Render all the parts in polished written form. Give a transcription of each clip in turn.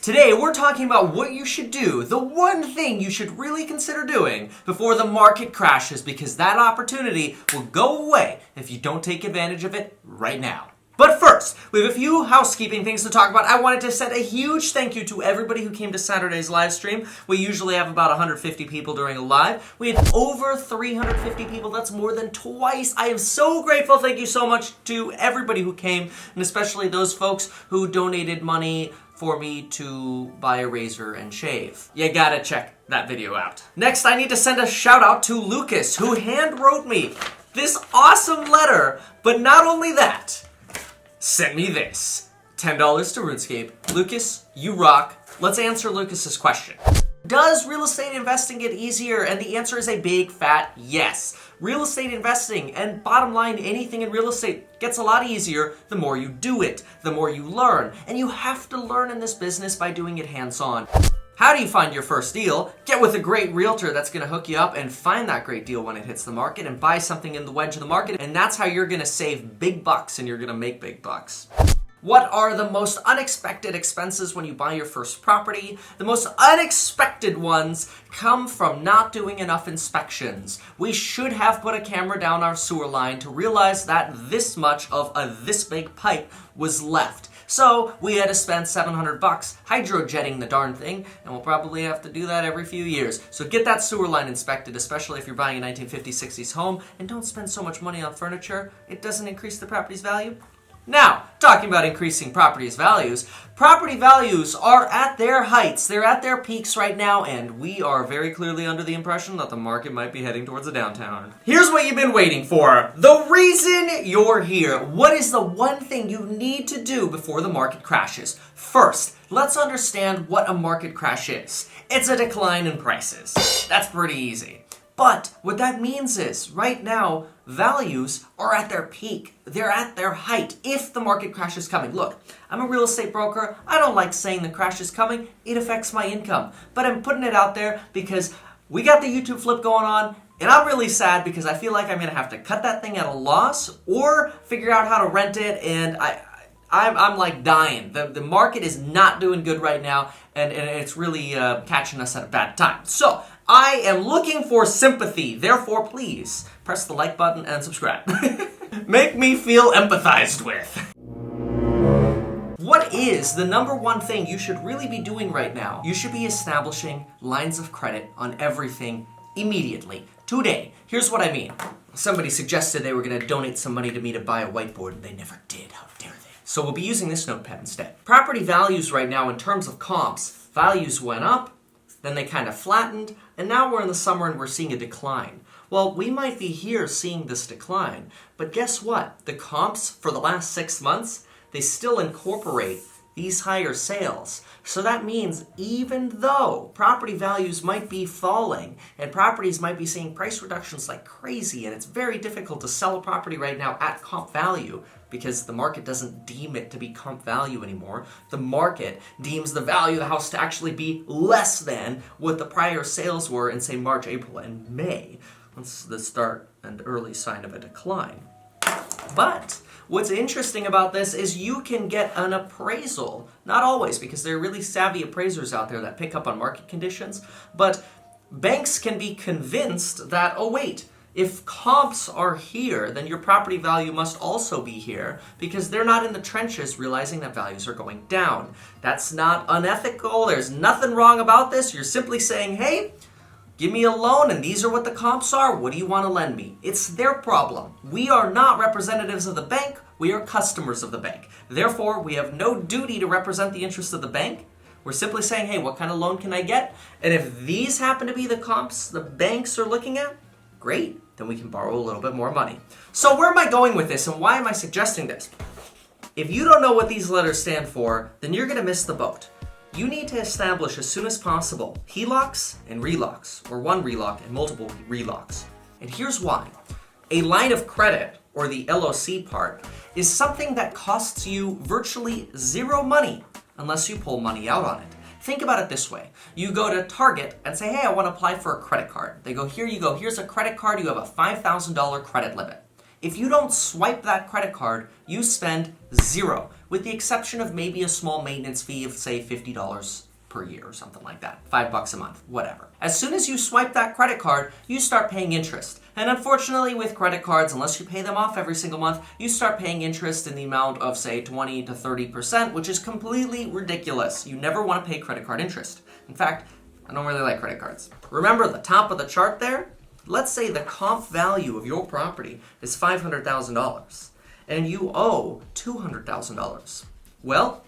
Today, we're talking about what you should do, the one thing you should really consider doing before the market crashes, because that opportunity will go away if you don't take advantage of it right now. But first, we have a few housekeeping things to talk about. I wanted to send a huge thank you to everybody who came to Saturday's live stream. We usually have about 150 people during a live. We had over 350 people. That's more than twice. I am so grateful. Thank you so much to everybody who came, and especially those folks who donated money for me to buy a razor and shave. You gotta check that video out. Next, I need to send a shout out to Lucas, who hand wrote me this awesome letter, but not only that, sent me this. $10 to RuneScape. Lucas, you rock. Let's answer Lucas's question. Does real estate investing get easier? And the answer is a big fat yes. Real estate investing, and bottom line, anything in real estate, gets a lot easier the more you do it, the more you learn. And you have to learn in this business by doing it hands-on. How do you find your first deal? Get with a great realtor that's going to hook you up and find that great deal when it hits the market and buy something in the wedge of the market. And that's how you're going to save big bucks and you're going to make big bucks. What are the most unexpected expenses when you buy your first property? The most unexpected ones come from not doing enough inspections. We should have put a camera down our sewer line to realize that this much of this big pipe was left. So we had to spend $700 hydrojetting the darn thing, and we'll probably have to do that every few years. So get that sewer line inspected, especially if you're buying a 1950s, 60s home, and don't spend so much money on furniture. It doesn't increase the property's value. Now, talking about increasing property values are at their heights. They're at their peaks right now, and we are very clearly under the impression that the market might be heading towards a downtown. Here's what you've been waiting for. The reason you're here. What is the one thing you need to do before the market crashes? First, let's understand what a market crash is. It's a decline in prices. That's pretty easy. But what that means is, right now, values are at their peak. They're at their height if the market crash is coming. Look, I'm a real estate broker. I don't like saying the crash is coming. It affects my income. But I'm putting it out there because we got the YouTube flip going on, and I'm really sad because I feel like I'm going to have to cut that thing at a loss or figure out how to rent it, and I'm like dying. The market is not doing good right now, and it's really catching us at a bad time. So I am looking for sympathy. Therefore, please press the like button and subscribe. Make me feel empathized with. What is the number one thing you should really be doing right now? You should be establishing lines of credit on everything immediately. Today. Here's what I mean. Somebody suggested they were going to donate some money to me to buy a whiteboard, and they never did. How dare they? So we'll be using this notepad instead. Property values right now in terms of comps, values went up, then they kind of flattened, and now we're in the summer and we're seeing a decline. Well, we might be here seeing this decline, but guess what? The comps for the last 6 months, they still incorporate these higher sales. So that means even though property values might be falling and properties might be seeing price reductions like crazy, and it's very difficult to sell a property right now at comp value because the market doesn't deem it to be comp value anymore. The market deems the value of the house to actually be less than what the prior sales were in, say, March, April, and May. That's the start and early sign of a decline. But what's interesting about this is you can get an appraisal. Not always, because there are really savvy appraisers out there that pick up on market conditions, but banks can be convinced that, oh wait, if comps are here, then your property value must also be here, because they're not in the trenches realizing that values are going down. That's not unethical. There's nothing wrong about this. You're simply saying, hey, give me a loan, and these are what the comps are. What do you want to lend me? It's their problem. We are not representatives of the bank. We are customers of the bank. Therefore, we have no duty to represent the interests of the bank. We're simply saying, hey, what kind of loan can I get? And if these happen to be the comps the banks are looking at, great. Then we can borrow a little bit more money. So where am I going with this, and why am I suggesting this? If you don't know what these letters stand for, then you're going to miss the boat. You need to establish as soon as possible HELOCs and RELOCs, or one RELOC and multiple RELOCs. And here's why. A line of credit, or the LOC part, is something that costs you virtually zero money unless you pull money out on it. Think about it this way. You go to Target and say, hey, I want to apply for a credit card. They go, here you go. Here's a credit card. You have a $5,000 credit limit. If you don't swipe that credit card, you spend zero, with the exception of maybe a small maintenance fee of, say, $50 per year or something like that. $5 a month, whatever. As soon as you swipe that credit card, you start paying interest. And unfortunately with credit cards, unless you pay them off every single month, you start paying interest in the amount of, say, 20 to 30%, which is completely ridiculous. You never want to pay credit card interest. In fact, I don't really like credit cards. Remember the top of the chart there? Let's say the comp value of your property is $500,000 and you owe $200,000. Well,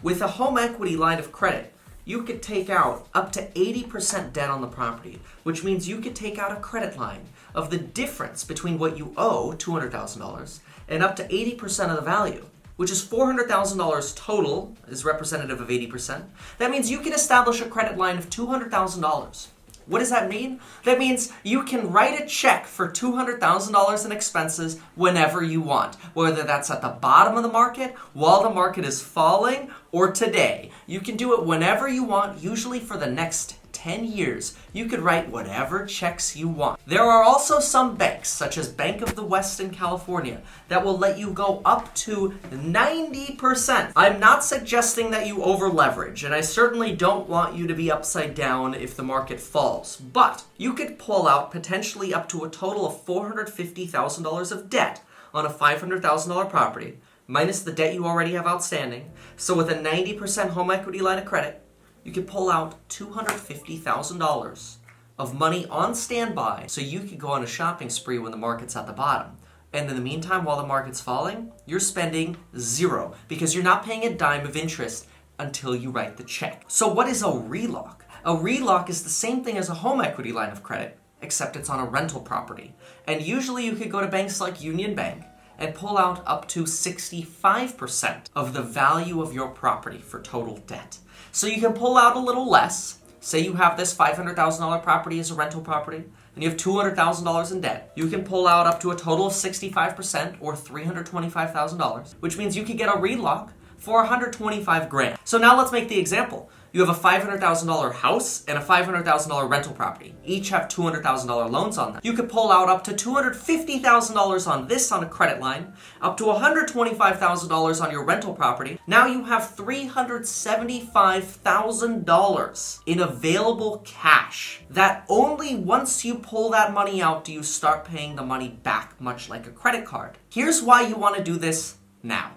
with a home equity line of credit, you could take out up to 80% debt on the property, which means you could take out a credit line of the difference between what you owe, $200,000, and up to 80% of the value, which is $400,000 total, is representative of 80%. That means you can establish a credit line of $200,000. What does that mean? That means you can write a check for $200,000 in expenses whenever you want, whether that's at the bottom of the market, while the market is falling, or today. You can do it whenever you want, usually for the next 10 years. You could write whatever checks you want. There are also some banks, such as Bank of the West in California, that will let you go up to 90%. I'm not suggesting that you over leverage, and I certainly don't want you to be upside down if the market falls, but you could pull out potentially up to a total of $450,000 of debt on a $500,000 property, minus the debt you already have outstanding. So with a 90% home equity line of credit, you could pull out $250,000 of money on standby so you could go on a shopping spree when the market's at the bottom. And in the meantime, while the market's falling, you're spending zero because you're not paying a dime of interest until you write the check. So what is a reloc? A reloc is the same thing as a home equity line of credit, except it's on a rental property. And usually you could go to banks like Union Bank and pull out up to 65% of the value of your property for total debt. So you can pull out a little less. Say you have this $500,000 property as a rental property, and you have $200,000 in debt. You can pull out up to a total of 65% or $325,000, which means you could get a reloc for $125,000. So now let's make the example. You have a $500,000 house and a $500,000 rental property. Each have $200,000 loans on them. You could pull out up to $250,000 on this on a credit line, up to $125,000 on your rental property. Now you have $375,000 in available cash that only once you pull that money out do you start paying the money back, much like a credit card. Here's why you want to do this now.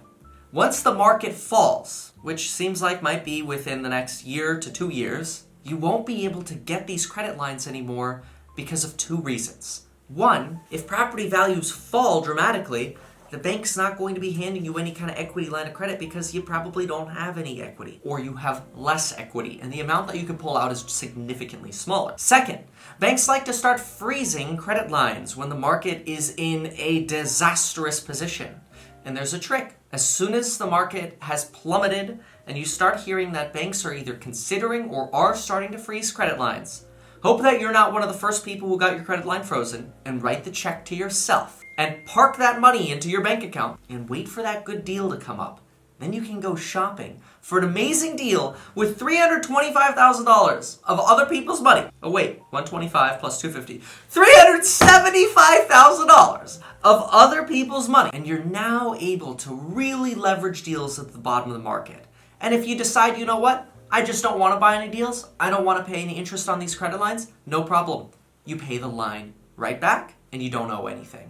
Once the market falls, which seems like might be within the next year to 2 years, you won't be able to get these credit lines anymore because of 2 reasons. One, if property values fall dramatically, the bank's not going to be handing you any kind of equity line of credit because you probably don't have any equity, or you have less equity, and the amount that you can pull out is significantly smaller. Second, banks like to start freezing credit lines when the market is in a disastrous position. And there's a trick. As soon as the market has plummeted and you start hearing that banks are either considering or are starting to freeze credit lines, hope that you're not one of the first people who got your credit line frozen, and write the check to yourself and park that money into your bank account and wait for that good deal to come up. Then you can go shopping for an amazing deal with $325,000 of other people's money. Oh wait, 125 plus 250, $375,000 of other people's money. And you're now able to really leverage deals at the bottom of the market. And if you decide, you know what, I just don't want to buy any deals, I don't want to pay any interest on these credit lines, no problem. You pay the line right back and you don't owe anything.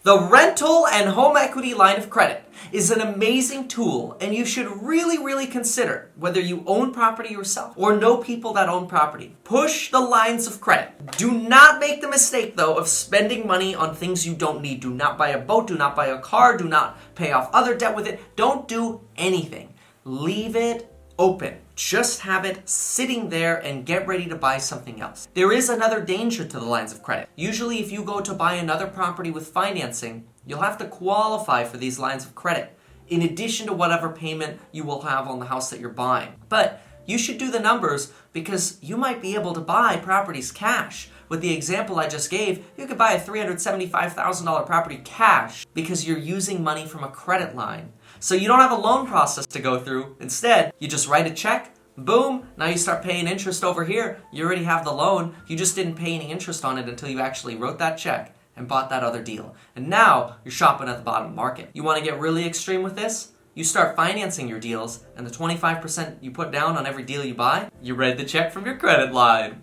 The rental and home equity line of credit is an amazing tool, and you should really consider whether you own property yourself or know people that own property. Push the lines of credit. Do not make the mistake, though, of spending money on things you don't need. Do not buy a boat, do not buy a car, do not pay off other debt with it. Don't do anything. Leave it open. Just have it sitting there and get ready to buy something else. There is another danger to the lines of credit. Usually if you go to buy another property with financing, you'll have to qualify for these lines of credit, in addition to whatever payment you will have on the house that you're buying. But you should do the numbers because you might be able to buy properties cash. With the example I just gave, you could buy a $375,000 property cash because you're using money from a credit line. So you don't have a loan process to go through. Instead, you just write a check, boom, now you start paying interest over here. You already have the loan. You just didn't pay any interest on it until you actually wrote that check and bought that other deal. And now you're shopping at the bottom market. You want to get really extreme with this? you start financing your deals, and the 25% you put down on every deal you buy, you write the check from your credit line.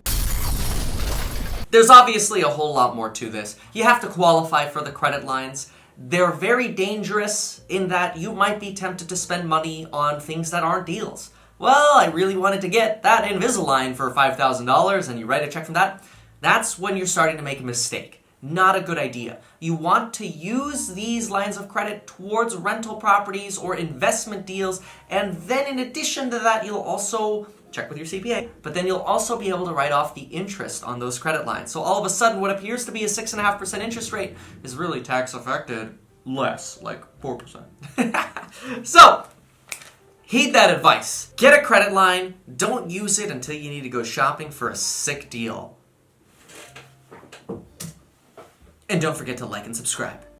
There's obviously a whole lot more to this. You have to qualify for the credit lines. They're very dangerous in that you might be tempted to spend money on things that aren't deals. Well, I really wanted to get that Invisalign for $5,000 and you write a check from that. That's when you're starting to make a mistake. Not a good idea. You want to use these lines of credit towards rental properties or investment deals, and then in addition to that, you'll also check with your CPA, but then you'll also be able to write off the interest on those credit lines. So all of a sudden, what appears to be a 6.5% interest rate is really tax affected less, like 4%. So, heed that advice. Get a credit line. Don't use it until you need to go shopping for a sick deal. And don't forget to like and subscribe.